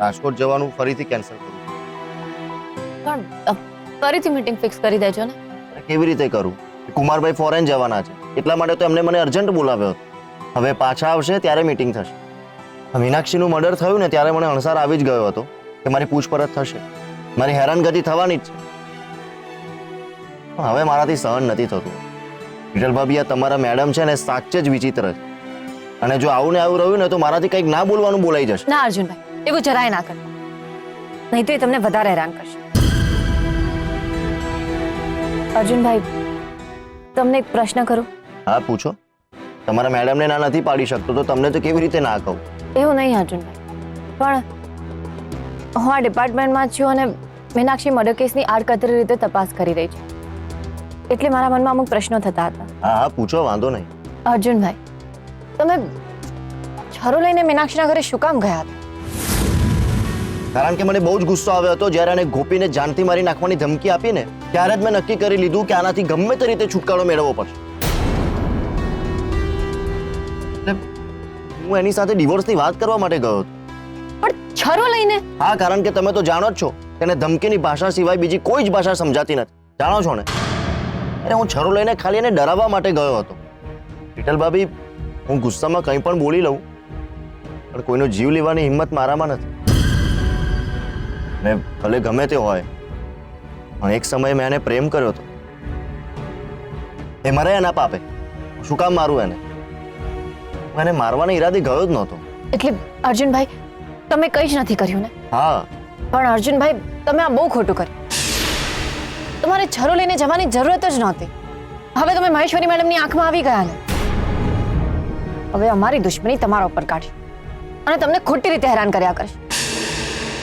રાજકોટ જવાનું ફરીથી કેન્સલ કરું પણ ફરીથી મીટિંગ ફિક્સ કરી દેજો ને. કેવી રીતે કરું? કુમારભાઈ ફોરેન જવાના છે એટલા માટે તો એમને મને અર્જન્ટ બોલાવ્યો હતો. હવે પાછા આવશે ત્યારે મીટિંગ થશે. મીનાક્ષીનું મર્ડર થયું ને ત્યારે મને અણસાર આવી જ ગયો હતો કે મારી પૂછપરછ થશે, મારી હેરાનગતિ થવાની જ છે. પણ હવે મારાથી સહન નથી થતું. વિઠ્ઠલ ભાભી, આ તમારા મેડમ છે ને સાચે જ વિચિત્ર છે, અને જો આવું ને આવું રહ્યું ને તો મારાથી કંઈક ના બોલવાનું બોલાઈ જશે. ના અર્જુનભાઈ, એવું જરાય ના કરતા, નહીં તો એ તમને વધારે હેરાન કરશે. અર્જુનભાઈ, તમને એક પ્રશ્ન કરું? હા પૂછો. તમારા મેડમને ના નથી પાડી શકતો તો તમને તો કેવી રીતે ના કહું? એવું નહીં અર્જુનભાઈ, પણ હું આ ડિપાર્ટમેન્ટમાં છું અને મીનાક્ષી મર્ડર કેસની આડકતરી રીતે તપાસ કરી રહી છું, એટલે મારા મનમાં અમુક પ્રશ્નો થતા હતા. હા હા પૂછો, વાંધો નહીં. અર્જુનભાઈ, તમે છરો લઈને મીનાક્ષીના ઘરે શું કામ ગયા હતા? કારણ કે મને બહુ જ ગુસ્સો આવ્યો હતો જ્યારે એને ગોપીને જાનથી મારી નાખવાની ધમકી આપી ને ત્યારે જ મેં નક્કી કરી લીધું કે આનાથી ગમે તે રીતે છુટકારો મેળવવો પડશે. હું એની સાથે ડિવોર્સની વાત કરવા માટે ગયો હતો. પણ છરો લઈને? હા, કારણ કે તમે તો જાણો જ છો તેને ધમકીની ભાષા સિવાય બીજી કોઈ જ ભાષા સમજાતી નથી, જાણો છો ને? અરે હું છરો લઈને ખાલી એને ડરાવવા માટે ગયો હતો. વિઠ્ઠલ ભાભી, હું ગુસ્સામાં કંઈ પણ બોલી લઉં પણ કોઈનો જીવ લેવાની હિંમત મારામાં નથી. ને ભલે ગમે તે હોય, પણ એક સમયે મેં એને પ્રેમ કર્યો હતો. એ મરે એના પાપે, શું કામ મારું એને? હું એને મારવાના ઈરાદે ગયો જ નહોતો. એટલે અર્જુનભાઈ, તમે કંઈ જ નથી કર્યું ને? હા. પણ અર્જુનભાઈ, તમે આ બહુ ખોટું કર્યું. તમારે છરો લઈને જવાની જરૂરત જ નહોતી. હવે તમે મહેશ્વરી મેડમની આંખમાં આવી ગયા ને. હવે અમારી દુશ્મની તમારા ઉપર કાઢી અને તમને ખોટી રીતે હેરાન કર્યા કરશે.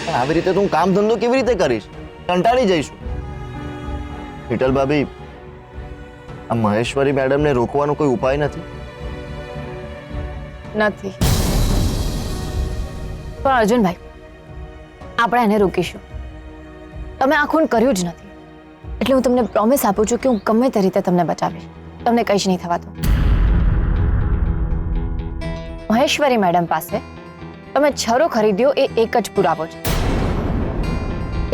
પણ આવી રીતે તું કામ ધંધો કેવી રીતે કરીશ? કંટાળી જઈશું. વિઠ્ઠલ ભાભી, આ મહેશ્વરી મેડમને રોકવાનો કોઈ ઉપાય નથી? નથી. પણ અર્જુનભાઈ, આપણે એને રોકીશું. તમે આ ખૂન કર્યું જ નથી, એટલે હું તમને પ્રોમિસ આપું છું કે હું ગમે તે રીતે તમને બચાવીશ. તમને કંઈ જ નહીં થવાતું. મહેશ્વરી મેડમ પાસે તમે છરો ખરીદ્યો એ એક જ પુરાવો છે.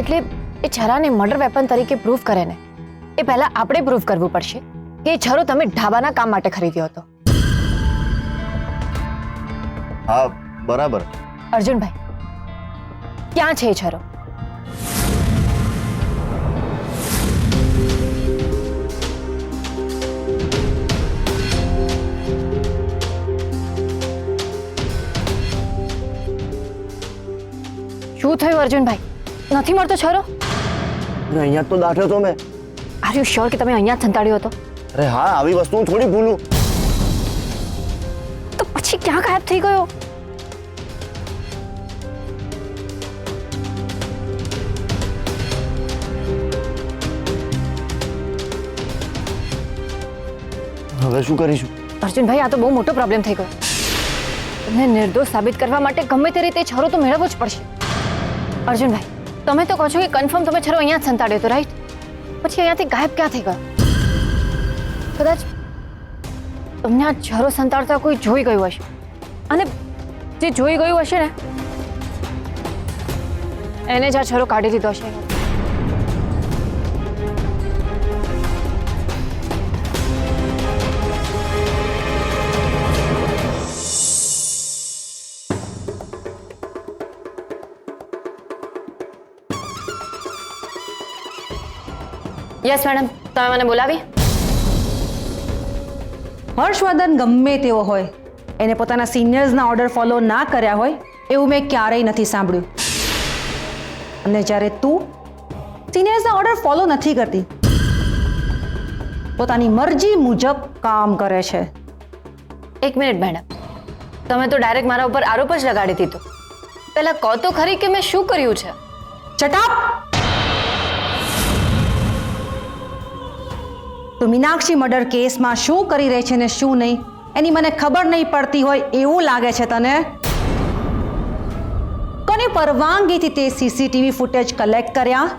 એટલે એ છરાને મર્ડર વેપન તરીકે પ્રૂફ કરે ને એ પહેલા આપણે પ્રૂફ કરવું પડશે કે એ છરો તમે ઢાબાના કામ માટે ખરીદ્યો હતો. હા, બરાબર. અર્જુનભાઈ, ક્યાં છે એ છરો? શું થયું અર્જુનભાઈ? નથી મળતો છરો? અહીંયા તો દાઠ્યો તો મેં. આર યુ શ્યોર કે તમે અહીંયા જ સંતાડ્યો હતો? અરે હા, આવી વસ્તુ હું થોડી ભૂલું. તો પછી ક્યાં ગાયબ થઈ ગયો? હવે શું કરીશું? અર્જુનભાઈ, આ તો બહુ મોટો પ્રોબ્લેમ થઈ ગયો. તમને નિર્દોષ સાબિત કરવા માટે ગમે તે રીતે છરો તો મેળવવો જ પડશે. અર્જુનભાઈ, તમે તો કહો છો કે કન્ફર્મ તમે છરો અહીંયા જ સંતાડ્યો હતો, રાઈટ? પછી અહીંયાથી ગાયબ ક્યાં થઈ ગયો? કદાચ તમને આ છરો સંતાડતા કોઈ જોઈ ગયું હશે, અને જે જોઈ ગયું હશે ને એને જ આ છરો કાઢી દીધો હશે. યસ મેડમ, તમે મને બોલાવી? હર્ષવર્ધન ગમે તેવો હોય, એને પોતાના સિનિયર્સના ઓર્ડર ફોલો ના કર્યા હોય એવું મેં ક્યારેય નથી સાંભળ્યું. અને જ્યારે તું સિનિયર્સના ઓર્ડર ફોલો નથી કરતી, પોતાની મરજી મુજબ કામ કરે છે. એક મિનિટ મેડમ, તમે તો ડાયરેક્ટ મારા ઉપર આરોપ જ લગાડી દીધો. પહેલા કહો તો ખરી કે મેં શું કર્યું છે? ચટાપ! તો મીનાક્ષી મર્ડર કેસમાં શું કરી રહી છે ને શું નહીં એની મને ખબર નહીં પડતી હોય એવું લાગે છે તને? કોની પરવાનગીથી તે સીસીટીવી ફૂટેજ કલેક્ટ કર્યા?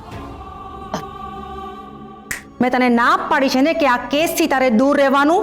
મેં તને ના પાડી છે ને કે આ કેસથી તારે દૂર રહેવાનું.